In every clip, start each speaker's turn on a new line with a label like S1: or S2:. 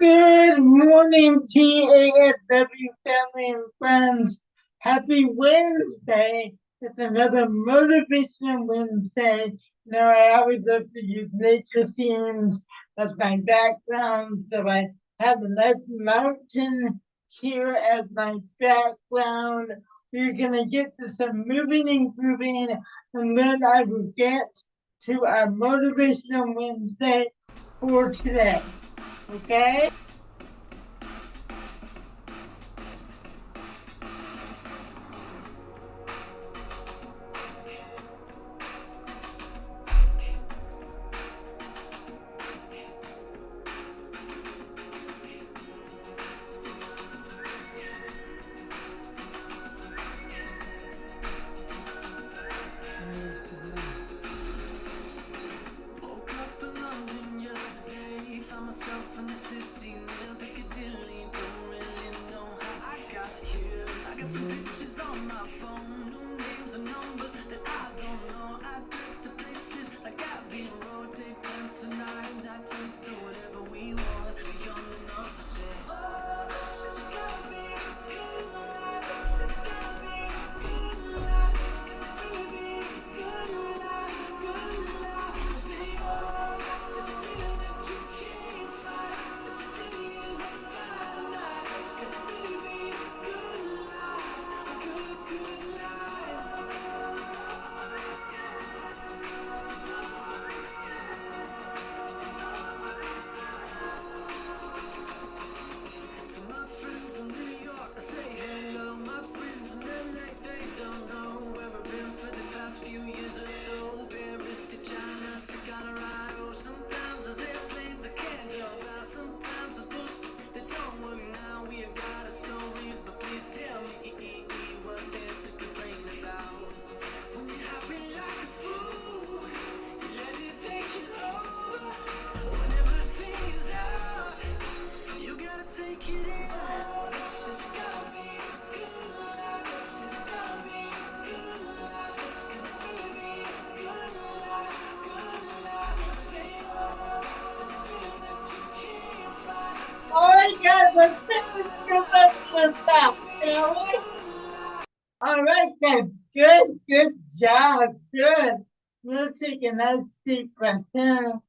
S1: Good morning, TASW family and friends. Happy Wednesday. It's another Motivation Wednesday. Now, I always love to use nature themes as my background. So I have a nice mountain here as my background. We're going to get to some moving and grooving, and then I will get to our Motivational Wednesday for today. Okay? Oh my God, let's finish with that, shall we? All right, then. Good job. Good. Let's take a nice deep breath in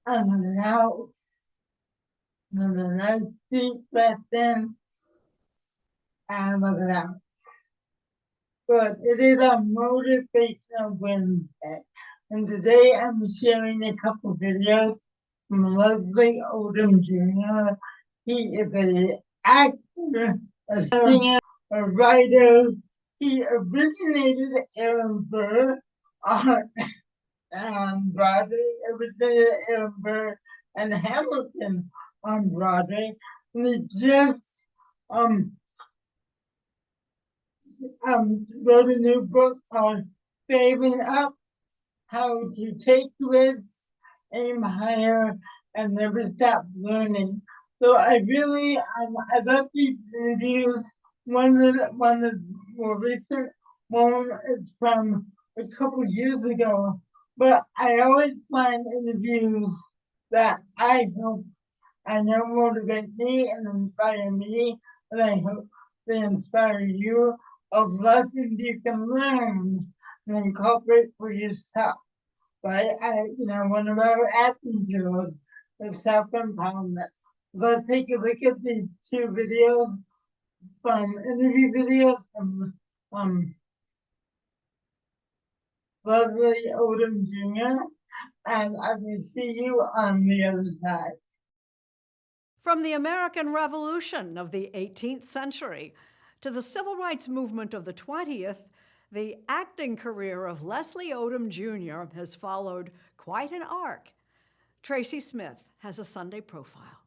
S1: and out. Another nice deep breath in and out. Good. It is a Motivational Wednesday. And today I'm sharing a couple videos from Leslie Odom Jr. He is an actor, a singer, a writer. He originated Aaron Burr on Broadway, originated Aaron Burr and Hamilton on Broadway. And he just wrote a new book called Failing Up, How to Take Risks, Aim Higher, and Never Stop Learning. So I love these interviews. One of the more recent one is from a couple years ago, but I always find interviews that I know motivate me and inspire me, and I hope they inspire you of lessons you can learn and incorporate for yourself. Right? One of our acting drills is self-empowerment. Let's take a look at these two videos from interview videos from Leslie Odom Jr. And I will see you on the other side.
S2: From the American Revolution of the 18th century to the Civil Rights Movement of the 20th, the acting career of Leslie Odom Jr. has followed quite an arc. Tracy Smith has a Sunday profile.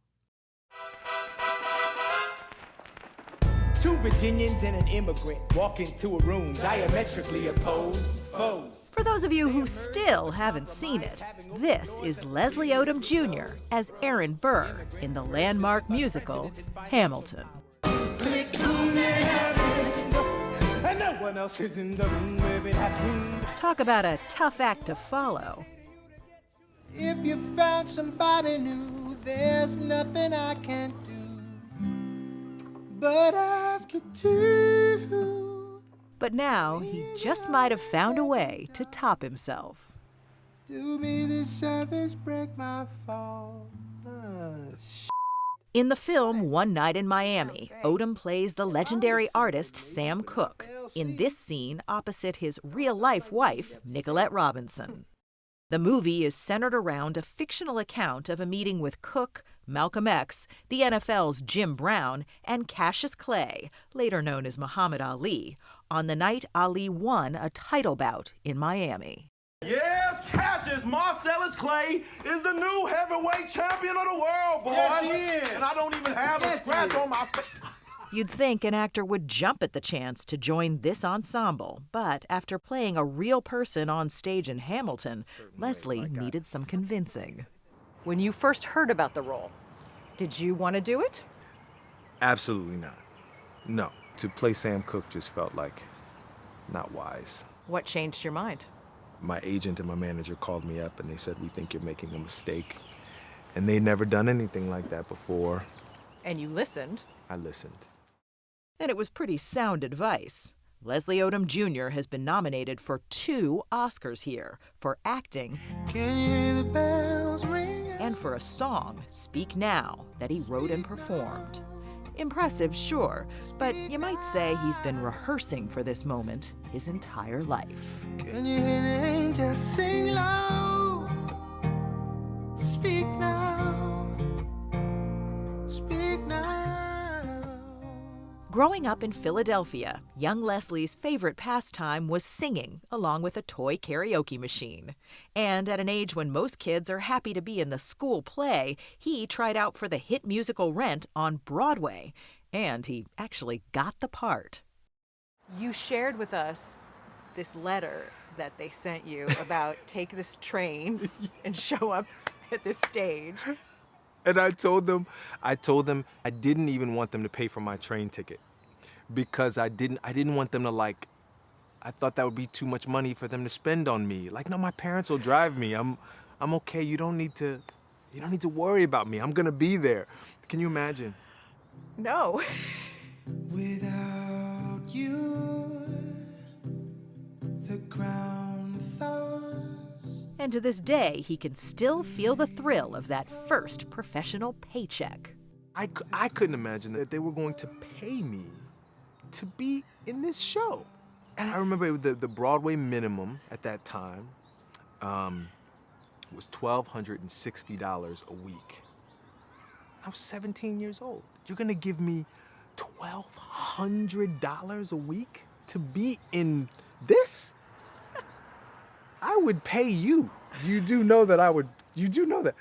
S3: Two Virginians and an immigrant walk into a room diametrically opposed foes.
S4: For those of you who still haven't seen it, this is Leslie Odom Jr. as Aaron Burr in the landmark musical Hamilton. Talk about a tough act to follow.
S5: If you found somebody new
S3: There's nothing I can't do but ask you to.
S4: But now he just might have found a way to top himself.
S3: Do me the service, break my fall.
S4: In the film One Night in Miami, Odom plays the legendary artist Sam Cooke, in this scene opposite his real-life wife, Nicolette Robinson. The movie is centered around a fictional account of a meeting with Cooke, Malcolm X, the NFL's Jim Brown, and Cassius Clay, later known as Muhammad Ali, on the night Ali won a title bout in Miami.
S5: Yes, Cassius Marcellus Clay is the new heavyweight champion of the world, boy.
S3: Yes, he is.
S5: And I don't even have a scratch on my face.
S4: You'd think an actor would jump at the chance to join this ensemble, but after playing a real person on stage in Hamilton, Leslie needed some convincing.
S6: When you first heard about the role, did you want to do it?
S7: Absolutely not. No. To play Sam Cooke just felt like not wise.
S6: What changed your mind?
S7: My agent and my manager called me up and they said, "We think you're making a mistake." And they'd never done anything like that before.
S6: And you listened.
S7: I listened.
S4: And it was pretty sound advice. Leslie Odom Jr. has been nominated for 2 Oscars here, for acting
S3: Can you hear the bells ring?
S4: and for a song, Speak Now, that he wrote and performed. Impressive, sure, but you might say he's been rehearsing for this moment his entire life.
S3: Can you hear the angels sing low? Speak now. Speak now.
S4: Growing up in Philadelphia, young Leslie's favorite pastime was singing, along with a toy karaoke machine. And at an age when most kids are happy to be in the school play, he tried out for the hit musical Rent on Broadway. And he actually got the part.
S6: You shared with us this letter that they sent you about take this train and show up at this stage.
S7: And I told them I didn't even want them to pay for my train ticket because I didn't want them to I thought that would be too much money for them to spend on me. Like, no, my parents will drive me. I'm okay. You don't need to worry about me. I'm going to be there. Can you imagine?
S6: No.
S3: Without you, the ground thaws.
S4: And to this day, he can still feel the thrill of that first professional paycheck.
S7: I couldn't imagine that they were going to pay me to be in this show. And I remember the Broadway minimum at that time was $1,260 a week. I was 17 years old. You're gonna give me $1,200 a week to be in this? I would pay you. You do know that I would. You do know that.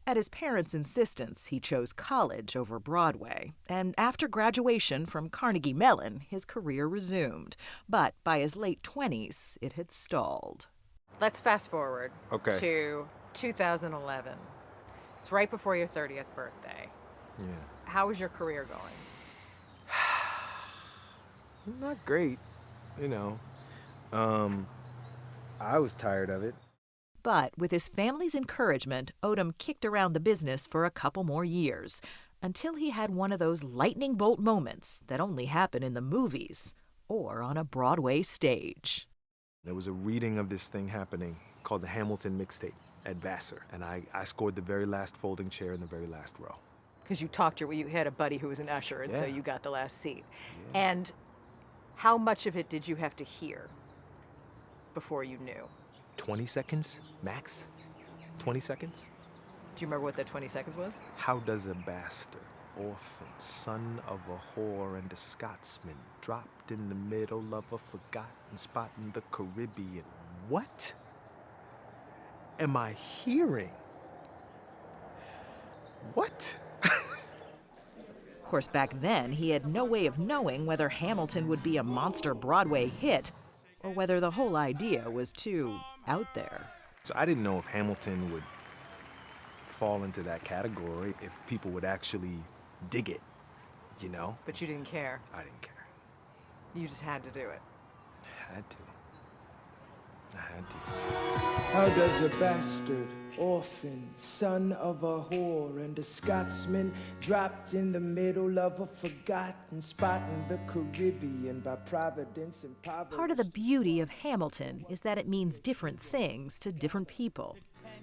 S4: At his parents' insistence, he chose college over Broadway, and after graduation from Carnegie Mellon, his career resumed. But by his late 20s, it had stalled.
S6: Let's fast forward
S7: Okay.
S6: to 2011. It's right before your 30th birthday.
S7: Yeah.
S6: How is your career going?
S7: Not great, you know. I was tired of it.
S4: But with his family's encouragement, Odom kicked around the business for a couple more years, until he had one of those lightning bolt moments that only happen in the movies or on a Broadway stage.
S7: There was a reading of this thing happening called the Hamilton Mixtape at Vassar, and I scored the very last folding chair in the very last row.
S6: Because you had a buddy who was an usher, and so
S7: Yeah.
S6: you got the last seat.
S7: Yeah.
S6: And how much of it did you have to hear before you knew?
S7: 20 seconds, max? 20 seconds?
S6: Do you remember what that 20 seconds was?
S7: How does a bastard, orphan, son of a whore and a Scotsman, dropped in the middle of a forgotten spot in the Caribbean? What am I hearing? What?
S4: Of course, back then, he had no way of knowing whether Hamilton would be a monster Broadway hit or whether the whole idea was too out there.
S7: So I didn't know if Hamilton would fall into that category, if people would actually dig it, you know?
S6: But you didn't care.
S7: I didn't care.
S6: You just had to do it.
S7: I had to.
S3: How does a bastard orphan, son of a whore and a Scotsman, dropped in the middle of a forgotten spot in the Caribbean by Providence and poverty.
S4: Part of the beauty of Hamilton is that it means different things to different people.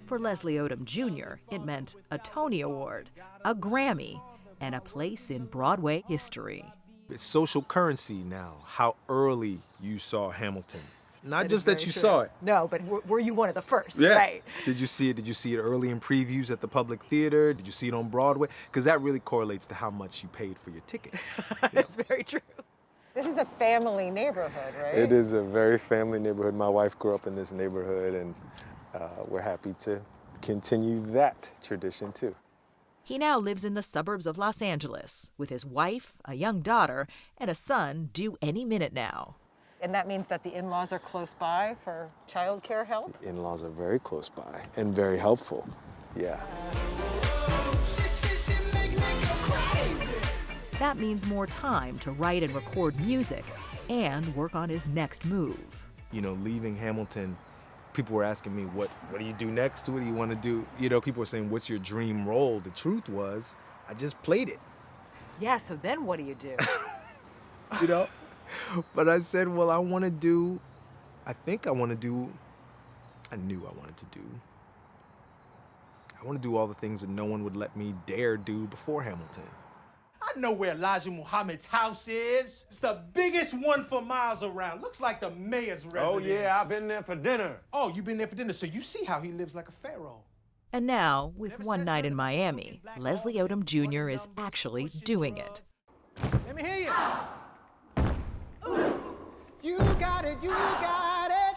S4: For Leslie Odom Jr., it meant a Tony Award, a Grammy, and a place in Broadway history.
S7: It's social currency now, how early you saw Hamilton. Not
S6: That
S7: just
S6: is
S7: that
S6: very
S7: you
S6: true.
S7: saw it.
S6: No, but were you one of the first?
S7: Yeah.
S6: Right.
S7: Did you see it? Did you see it early in previews at the Public Theater? Did you see it on Broadway? Because that really correlates to how much you paid for your ticket.
S6: That's very true. This is a family neighborhood, right?
S7: It is a very family neighborhood. My wife grew up in this neighborhood, and we're happy to continue that tradition too.
S4: He now lives in the suburbs of Los Angeles with his wife, a young daughter, and a son due any minute now.
S6: And that means that the in-laws are close by for childcare help?
S7: In-laws are very close by and very helpful. Yeah.
S4: That means more time to write and record music and work on his next move.
S7: You know, leaving Hamilton, people were asking me, what do you do next? What do you want to do? You know, people were saying, what's your dream role? The truth was, I just played it.
S6: Yeah, so then what do you do?
S7: You know? But I said, well, I knew I wanted to do all the things that no one would let me dare do before Hamilton.
S5: I know where Elijah Muhammad's house is. It's the biggest one for miles around. Looks like the mayor's residence.
S8: Oh, yeah, I've been there for dinner.
S5: Oh, you've been there for dinner, so you see how he lives like a pharaoh.
S4: And now, with One Night in Miami, Leslie Odom Jr. is actually doing it.
S5: Let me hear you.
S3: You got it, you got it.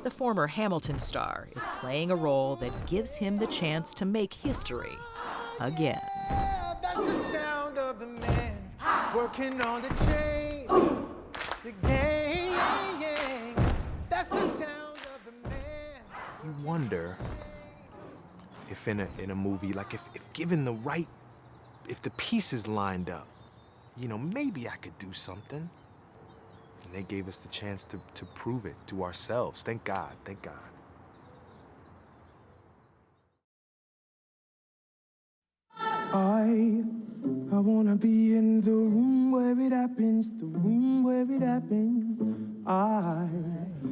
S4: The former Hamilton star is playing a role that gives him the chance to make history again.
S3: That's the sound of the man working on the chain. The gang. That's the sound of the man.
S7: You wonder if in a movie, like if given the right, if the pieces lined up, you know, maybe I could do something. And they gave us the chance to prove it to ourselves. Thank God, thank God.
S3: I wanna be in the room where it happens, the room where it happens.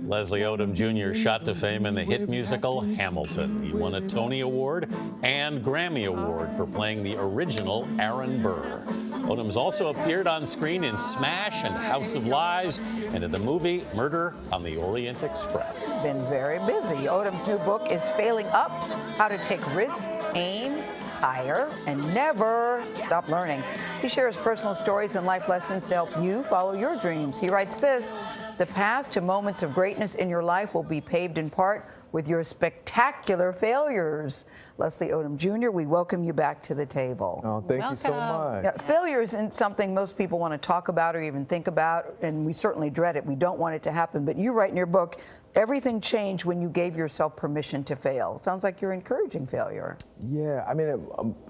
S9: Leslie Odom Jr. shot to fame in the hit musical Hamilton. He won a Tony Award and Grammy Award for playing the original Aaron Burr. Odom's also appeared on screen in Smash and House of Lies and in the movie Murder on the Orient Express.
S10: Been very busy. Odom's new book is Failing Up: How to Take Risks, Aim Higher, and Never Stop Learning. He shares personal stories and life lessons to help you follow your dreams. He writes this: the path to moments of greatness in your life will be paved in part with your spectacular failures. Leslie Odom Jr., we welcome you back to the table.
S11: Oh, thank you so much.
S10: Yeah, failure isn't something most people want to talk about or even think about, and we certainly dread it. We don't want it to happen. But you write in your book, everything changed when you gave yourself permission to fail. Sounds like you're encouraging failure.
S11: Yeah, I mean,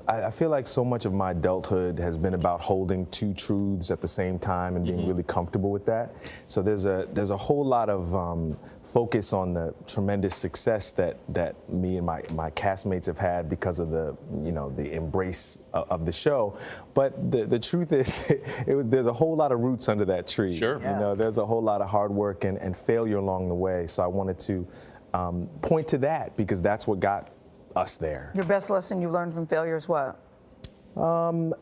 S11: I feel like so much of my adulthood has been about holding two truths at the same time and being really comfortable with that. So there's a whole lot of focus on the tremendous success that me and my castmates have had because of the embrace of the show. But the truth is, there's a whole lot of roots under that tree.
S9: Sure.
S11: You know, there's a whole lot of hard work and failure along the way. So I wanted to point to that because that's what got us there.
S10: Your best lesson you learned from failure is what?
S11: The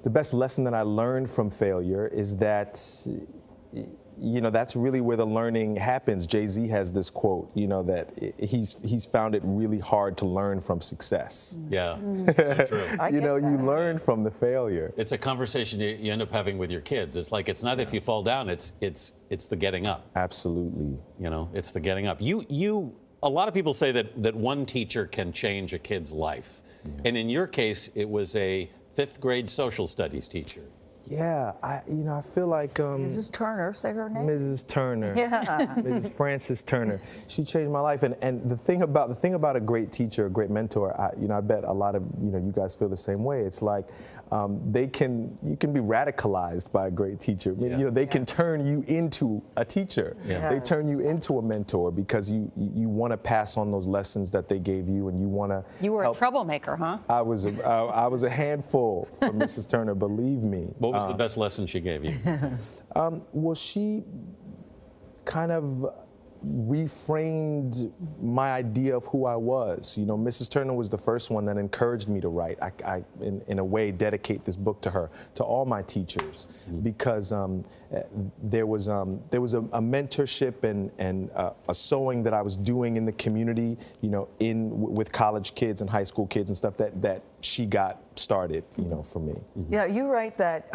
S11: best lesson that I learned from failure is that, you know, that's really where the learning happens. Jay-Z has this quote, you know, that he's found it really hard to learn from success.
S9: Yeah, so true.
S11: You know, you learn from the failure.
S9: It's a conversation you end up having with your kids. It's like, it's not if you fall down, it's the getting up.
S11: Absolutely.
S9: You know, it's the getting up. A lot of people say that one teacher can change a kid's life. Yeah. And in your case, it was a 5th grade social studies teacher.
S11: Yeah, I feel like
S10: Mrs. Turner, say her name.
S11: Mrs. Turner.
S10: Yeah.
S11: Mrs. Frances Turner. She changed my life, and the thing about a great teacher, a great mentor, I bet a lot of you guys feel the same way. It's like you can be radicalized by a great teacher. I mean, you know, they can turn you into a teacher.
S9: Yeah.
S11: They turn you into a mentor because you want to pass on those lessons that they gave you, and you want to.
S12: You were a troublemaker, huh?
S11: I was a handful for Mrs. Turner, believe me.
S9: What was the best lesson she gave you?
S11: Well, she kind of reframed my idea of who I was. You know, Mrs. Turner was the first one that encouraged me to write. I in a way, dedicate this book to her, to all my teachers, because there was a mentorship and a sewing that I was doing in the community, you know, with college kids and high school kids and stuff that she got started, you know, for me.
S10: Yeah, you write that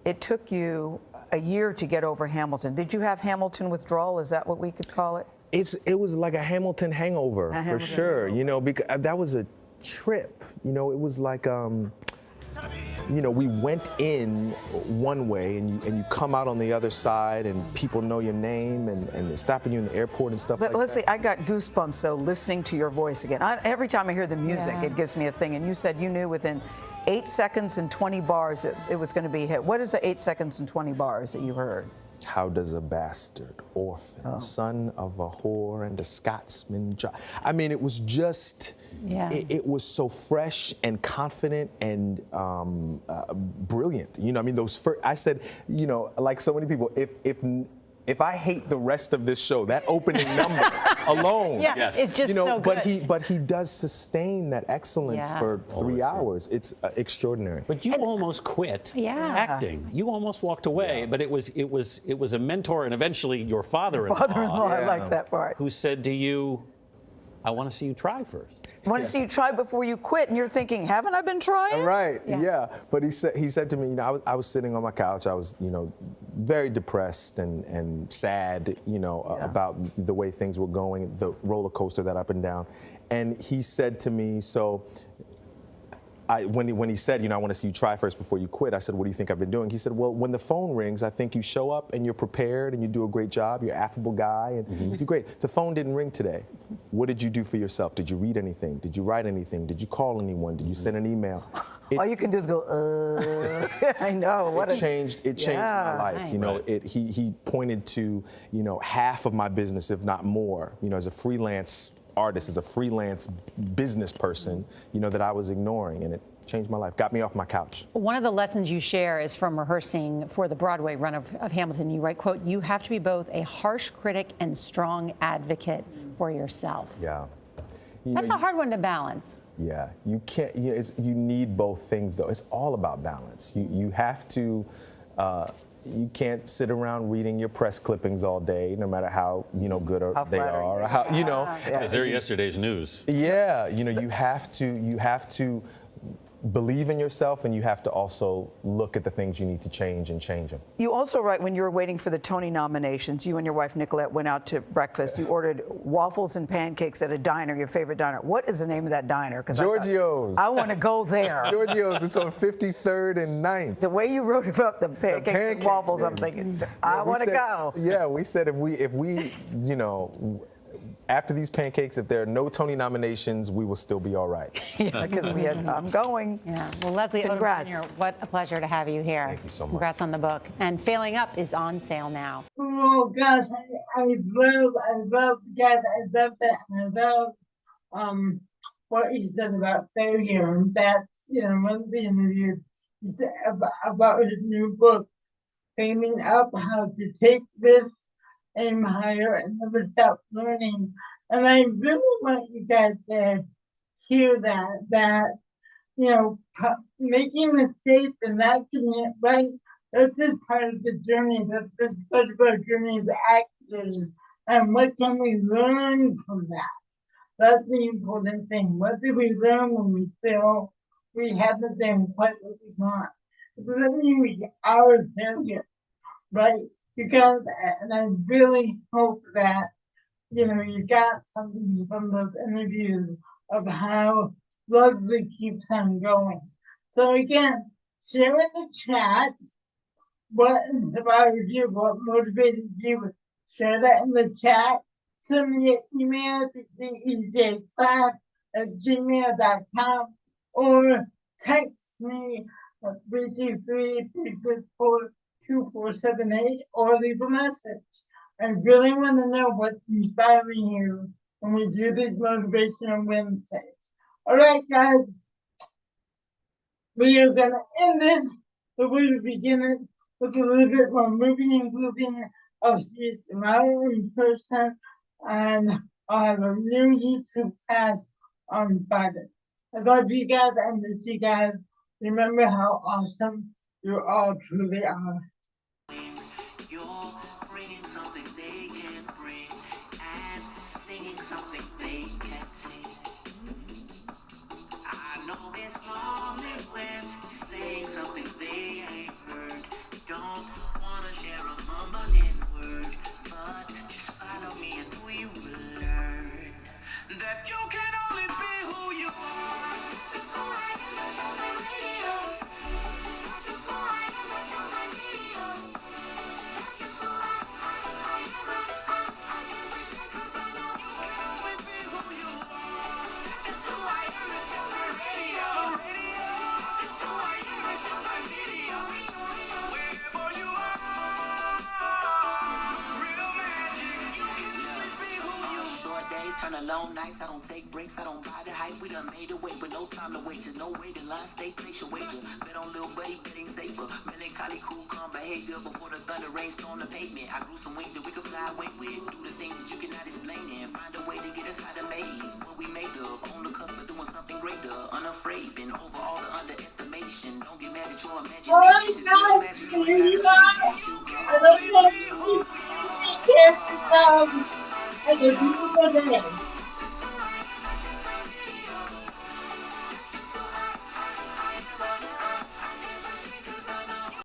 S10: it took you a year to get over Hamilton. Did you have Hamilton withdrawal? Is that what we could call it?
S11: It was like a Hamilton hangover, for sure. You know, because that was a trip. You know, it was like, you know, we went in one way and you come out on the other side, and people know your name and they're stopping you in the airport and stuff like that.
S10: Leslie, I got goosebumps, so listening to your voice again. Every time I hear the music, it gives me a thing. And you said you knew within 8 seconds and 20 bars it was going to be a hit. What is the 8 seconds and 20 bars that you heard?
S11: How does a bastard, orphan, son of a whore and a Scotsman I mean, it was just, it was so fresh and confident and brilliant. You know, I mean, I said, you know, like so many people, if I hate the rest of this show, that opening number alone,
S12: it's just, you know, so good.
S11: But he does sustain that excellence for 3 hours. It's extraordinary.
S9: But you almost quit acting. You almost walked away. But it was a mentor and eventually your father-in-law.
S10: Father-in-law, I like that part.
S9: Who said to you, "I want to see you try first."
S10: I want to see you try before you quit, and you're thinking, haven't I been trying?
S11: Right, yeah. But he said to me, you know, I was sitting on my couch, I was, you know, very depressed and sad, you know, about the way things were going, the roller coaster that up and down. And he said to me, so when he said, you know, I want to see you try first before you quit, I said, what do you think I've been doing? He said, well, when the phone rings, I think you show up and you're prepared and you do a great job. You're an affable guy and you do great. The phone didn't ring today. What did you do for yourself? Did you read anything? Did you write anything? Did you call anyone? Did you send an email?
S10: All you can do is go, I know.
S11: It changed my life. You know, he pointed to, you know, half of my business, if not more, you know, as a freelance artist, as a freelance business person, you know, that I was ignoring, and it changed my life, got me off my couch.
S12: One of the lessons you share is from rehearsing for the Broadway run of Hamilton. You write, quote, "You have to be both a harsh critic and strong advocate for yourself."
S11: Yeah.
S12: That's a hard one to balance.
S11: Yeah, you can't, you know, you need both things though. It's all about balance. You have to, you can't sit around reading your press clippings all day, no matter how, you know, good they are, or how, you know.
S9: Because they're yesterday's news.
S11: Yeah, you know, you have to believe in yourself, and you have to also look at the things you need to change and change them.
S10: You also write, when you were waiting for the Tony nominations, you and your wife Nicolette went out to breakfast. You ordered waffles and pancakes at a diner, your favorite diner. What is the name of that diner?
S11: Giorgio's.
S10: I want to go there.
S11: Giorgio's. It's on 53rd and 9th.
S10: The way you wrote about the pancakes and waffles, I'm thinking, I want to go.
S11: Yeah, we said if we, you know, after these pancakes, if there are no Tony nominations, we will still be all right.
S10: Yeah, because I'm going.
S12: Yeah. Well, Leslie
S10: Congrats.
S12: Odom Jr., what a pleasure to have you here.
S11: Thank you so much.
S12: Congrats on the book. And Failing Up is on sale now.
S1: Oh gosh, I love that. I love that. And I love what he said about failure. And that's, you know, one of the interviews about his new book, Failing Up, How to Take This, Aim Higher, and Never Stop Learning. And I really want you guys to hear that, you know, making mistakes and not getting it right, this is part of the journey. This is part of our journey as actors. And what can we learn from that? That's the important thing. What do we learn when we feel we haven't done quite what we want? It doesn't mean we are a failure, right? Because, and I really hope that, you know, you got something from those interviews of how Leslie keeps on going. So again, share in the chat what inspired you, what motivated you. Share that in the chat. Send me an email to dejclass@gmail.com or text me at 323-354-2478 or leave a message. I really want to know what's inspiring you when we do these Motivational Wednesdays. All right, guys, we are going to end it, but we will begin it with a little bit more moving and grooving of See It Tomorrow in person, and I'll have a new YouTube class on Friday. I love you guys. I miss you guys. Remember how awesome you all truly are.
S13: You're bringing something they can't bring and singing something they can't sing. I know it's lonely when you're saying something they ain't heard. Don't wanna share a mumbling word, but just follow me and we will learn that you can only be who you are. This is who I am, this is my radio. This is who I am, this is my video. This is who I am, I can pretend 'cause I know you can only be who you are. This is who I am, this is my radio. This is who I am, this is my video. Wherever you are, real magic, you can only be who you are. Short days turn to long nights. I don't take breaks, I don't buy the hype. We done made a way, but no time to waste. There's no way to line, stay patient, wager. Bet on little buddy, betting safer. Melancholy, cool, calm behavior. Before the thunder rain storm the pavement, I grew some wings that we could fly away with. Do the things that you cannot explain and find a way to get us out of maze. What we made of, on the cusp of doing something greater. Unafraid, been over all the underestimation. Don't get mad at your imagination.
S1: Alright,
S13: It's real
S1: guys,
S13: magic,
S1: can
S13: you ain't
S1: you
S13: gotta
S1: guys?
S13: face it. You can
S1: I love
S13: only
S1: that
S13: be who
S1: you take care of yourselves. Have a beautiful day.